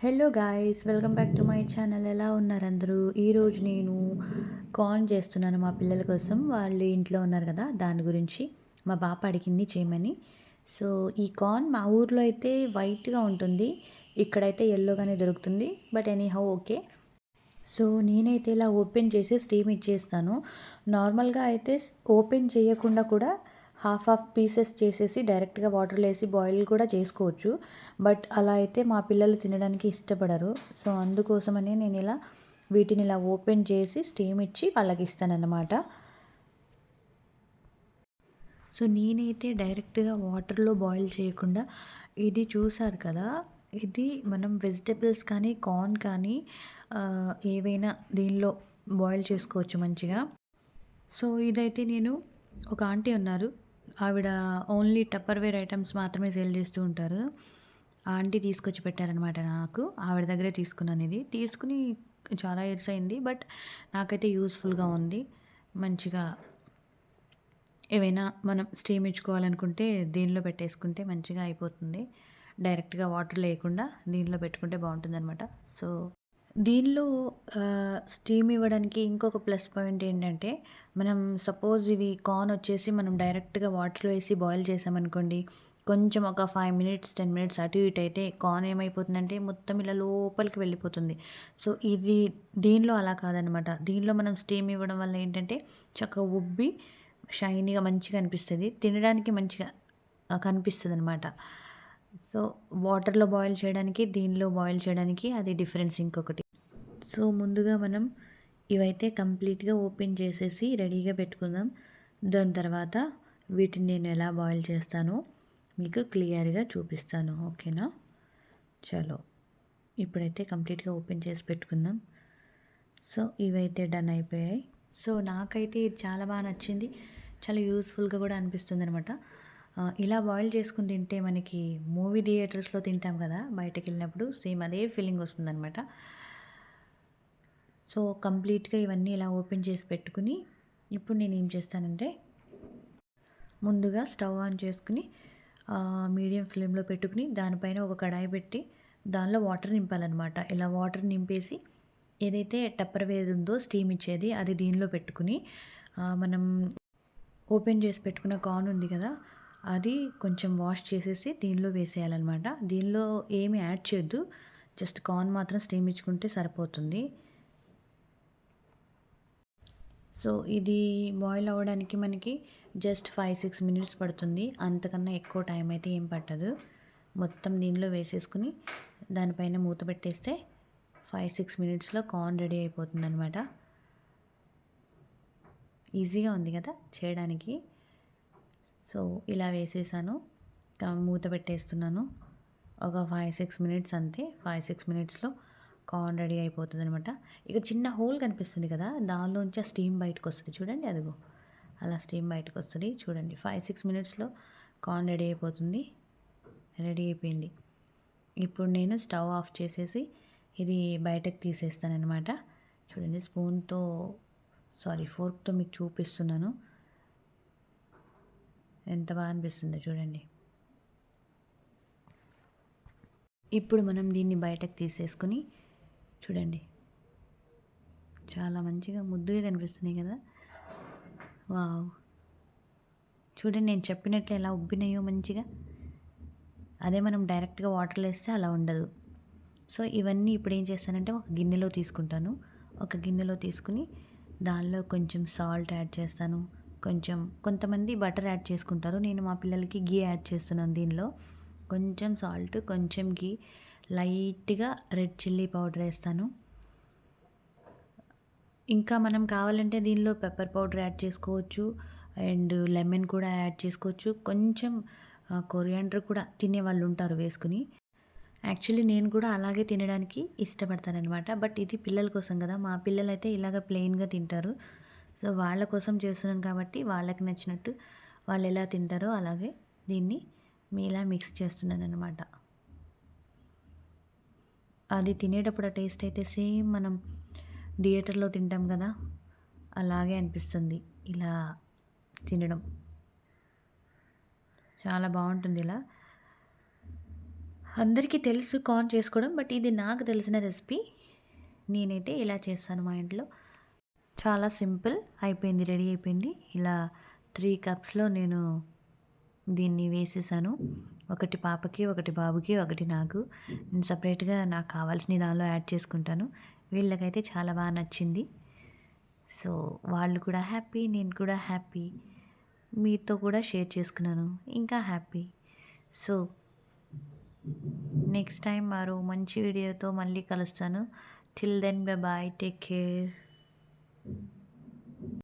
Hello guys, welcome back to my channel. ఎలా ఉన్నారు అందరూ? ఈరోజు నేను కార్న్ చేస్తున్నాను మా పిల్లల కోసం. వాళ్ళు ఇంట్లో ఉన్నారు కదా, దాని గురించి మా పాప అడిగింది చేయమని. సో ఈ కార్న్ మా ఊర్లో అయితే వైట్గా ఉంటుంది, ఇక్కడైతే ఎల్లోగానే దొరుకుతుంది. But anyhow okay. సో నేనైతే ఇలా ఓపెన్ చేసి స్టీమ్ ఇచ్చేస్తాను. నార్మల్గా అయితే ఓపెన్ చేయకుండా కూడా హాఫ్ హాఫ్ పీసెస్ చేసేసి డైరెక్ట్గా వాటర్లో వేసి బాయిల్ కూడా చేసుకోవచ్చు. బట్ అలా అయితే మా పిల్లలు తినడానికి ఇష్టపడరు. సో అందుకోసమని నేను ఇలా వీటిని ఇలా ఓపెన్ చేసి స్టీమ్ ఇచ్చి వాళ్ళకి ఇస్తానన్నమాట. సో నేనైతే డైరెక్ట్గా వాటర్లో బాయిల్ చేయకుండా, ఇది చూసారు కదా, ఇది మనం వెజిటబుల్స్ కానీ కార్న్ కానీ ఏవైనా దీనిలో బాయిల్ చేసుకోవచ్చు మంచిగా. సో ఇదైతే నేను ఒక ఆంటీ ఉన్నారు, ఆవిడ ఓన్లీ టప్పర్వేర్ ఐటమ్స్ మాత్రమే సేల్ చేస్తూ ఉంటారు. ఆ ఆంటీ తీసుకొచ్చి పెట్టారనమాట నాకు. ఆవిడ దగ్గరే తీసుకున్నాను. ఇది తీసుకుని చాలా ఇయర్స్ అయింది, బట్ నాకైతే యూస్ఫుల్గా ఉంది. మంచిగా ఏవైనా మనం స్టీమ్ ఇచ్చుకోవాలనుకుంటే దీనిలో పెట్టేసుకుంటే మంచిగా అయిపోతుంది. డైరెక్ట్‌గా వాటర్ లేకుండా దీనిలో పెట్టుకుంటే బావుంటుందనమాట. సో దీనిలో స్టీమ్ ఇవ్వడానికి ఇంకొక ప్లస్ పాయింట్ ఏంటంటే, మనం సపోజ్ ఇవి కార్న్ వచ్చేసి మనం డైరెక్ట్‌గా వాటర్‌లో వేసి బాయిల్ చేసామనుకోండి, కొంచెం ఒక 5 మినిట్స్, 10 మినిట్స్ అటు ఇటు అయితే కార్న్ ఏమైపోతుందంటే మొత్తం ఇలా లోపలికి వెళ్ళిపోతుంది. సో ఇది దీనిలో అలా కాదనమాట. దీనిలో మనం స్టీమ్ ఇవ్వడం వల్ల ఏంటంటే చక్కగా ఉబ్బి షైనీగా మంచిగా అనిపిస్తది. తినడానికి మంచిగా కనిపిస్తదనమాట. సో వాటర్‌లో బాయిల్ చేయడానికి, దీనిలో బాయిల్ చేయడానికి అది డిఫరెన్స్ ఇంకొకటి. సో ముందుగా మనం ఇవైతే కంప్లీట్‌గా ఓపెన్ చేసేసి రెడీగా పెట్టుకుందాం. దాని తర్వాత వీటిని నేను ఎలా బాయిల్ చేస్తానో మీకు క్లియర్‌గా చూపిస్తాను. ఓకేనా? చలో ఇప్పుడైతే కంప్లీట్‌గా ఓపెన్ చేసి పెట్టుకుందాం. సో ఇవైతే డన్ అయిపోయాయి. సో నాకైతే ఇది చాలా బాగా నచ్చింది. చాలా యూజ్‌ఫుల్‌గా కూడా అనిపిస్తుందనమాట. ఇలా బాయిల్ చేసుకొని తింటే మనకి మూవీ థియేటర్స్‌లో తింటాం కదా, బయటకెళ్ళినప్పుడు సేమ్ అదే ఫీలింగ్ వస్తుందనమాట. సో కంప్లీట్‌గా ఇవన్నీ ఇలా ఓపెన్ చేసి పెట్టుకుని, ఇప్పుడు నేనేం చేస్తానంటే ముందుగా స్టవ్ ఆన్ చేసుకుని మీడియం ఫ్లేమ్‌లో పెట్టుకుని దానిపైన ఒక కడాయి పెట్టి దానిలో వాటర్ నింపాలనమాట. ఇలా వాటర్ నింపేసి ఏదైతే టప్పర్‌వేర్ ఉందో స్టీమ్ ఇచ్చేది అది దీనిలో పెట్టుకుని మనం ఓపెన్ చేసి పెట్టుకున్న కార్న్ ఉంది కదా, అది కొంచెం వాష్ చేసేసి దీనిలో వేసేయాలనమాట. దీనిలో ఏమి యాడ్ చేయొద్దు. జస్ట్ కార్న్ మాత్రం స్టీమ్ ఇచ్చుకుంటే సరిపోతుంది. సో ఇది బాయిల్ అవ్వడానికి మనకి జస్ట్ 5-6 మినిట్స్ పడుతుంది. అంతకన్నా ఎక్కువ టైం అయితే ఏం పట్టదు. మొత్తం దీనిలో వేసేసుకుని దానిపైన మూత పెట్టేస్తే 5-6 మినిట్స్‌లో కార్న్ రెడీ అయిపోతుందనమాట. ఈజీగా ఉంది కదా చేయడానికి. సో ఇలా వేసేసాను. మూత పెట్టేస్తున్నాను. ఒక 5-6 మినిట్స్ అంతే. 5-6 మినిట్స్‌లో కార్న్ రెడీ అయిపోతుందనమాట. ఇక్కడ చిన్న హోల్ కనిపిస్తుంది కదా, దానిలోంచి ఆ స్టీమ్ బయటకొస్తది చూడండి, అదిగో అలా స్టీమ్ బయటకొస్తది చూడండి. 5-6 మినిట్స్‌లో కార్న్ రెడీ అయిపోతుంది. రెడీ అయిపోయింది. ఇప్పుడు నేను స్టవ్ ఆఫ్ చేసేసి ఇది బయటకు తీసేస్తాననమాట. చూడండి స్పూన్‌తో ఫోర్క్‌తో మీకు చూపిస్తున్నాను. ఎంత బాగా అనిపిస్తుందో చూడండి. ఇప్పుడు మనం దీన్ని బయటకు తీసేసుకొని చూడండి, చాలా మంచిగా ముద్దుగా కనిపిస్తున్నాయి కదా. వావ్! చూడండి నేను చెప్పినట్లు ఎలా ఉబ్బినాయో మంచిగా. అదే మనం డైరెక్ట్‌గా వాటర్‌లో వేస్తే అలా ఉండదు. సో ఇవన్నీ ఇప్పుడు ఏం చేస్తానంటే ఒక గిన్నెలో తీసుకుంటాను. ఒక గిన్నెలో తీసుకుని దానిలో కొంచెం సాల్ట్ యాడ్ చేస్తాను. కొంచెం కొంతమంది బటర్ యాడ్ చేసుకుంటారు. నేను మా పిల్లలకి ఘీ యాడ్ చేస్తున్నాను దీనిలో. కొంచెం సాల్ట్, కొంచెం ఘీ, లైట్‌గా రెడ్ చిల్లీ పౌడర్ ఏస్తాను. ఇంకా మనం కావాలంటే దీనిలో పెప్పర్ పౌడర్ యాడ్ చేసుకోవచ్చు. అండ్ లెమన్ కూడా యాడ్ చేసుకోవచ్చు. కొంచెం కొరియాండర్ కూడా తినేవాళ్ళు ఉంటారు వేసుకుని. యాక్చువల్లీ నేను కూడా అలాగే తినడానికి ఇష్టపడతాననమాట. బట్ ఇది పిల్లల కోసం కదా, మా పిల్లలైతే ఇలాగ ప్లెయిన్‌గా తింటారు. సో వాళ్ళ కోసం చేస్తున్నాను కాబట్టి వాళ్ళకి నచ్చినట్టు వాళ్ళు ఎలా తింటారో అలాగే దీన్ని ఇలా మిక్స్ చేస్తున్నాననమాట. అది తినేటప్పుడు ఆ టేస్ట్ అయితే సేమ్ మనం థియేటర్‌లో తింటాం కదా, అలాగే అనిపిస్తుంది ఇలా తినడం. చాలా బావుంటుంది ఇలా. అందరికీ తెలుసు కార్న్ చేసుకోవడం. బట్ ఇది నాకు తెలిసిన రెసిపీ. నేనైతే ఇలా చేస్తాను మా ఇంట్లో. చాలా సింపుల్. అయిపోయింది. రెడీ అయిపోయింది. ఇలా 3 కప్స్‌లో నేను దీన్ని వేసేసాను. ఒకటి పాపకి, ఒకటి బాబుకి, ఒకటి నాకు. నేను సెపరేట్‌గా నాకు కావాల్సినయి దానిలో యాడ్ చేసుకుంటాను. వీళ్ళకైతే చాలా నచ్చింది. సో, వాళ్ళు కూడా హ్యాపీ. నేను కూడా హ్యాపీ. మీతో కూడా షేర్ చేసుకున్నాను. ఇంకా హ్యాపీ. సో, నెక్స్ట్ టైమ్ మరో మంచి వీడియోతో మళ్ళీ కలుస్తాను. Till then bye bye. Take care.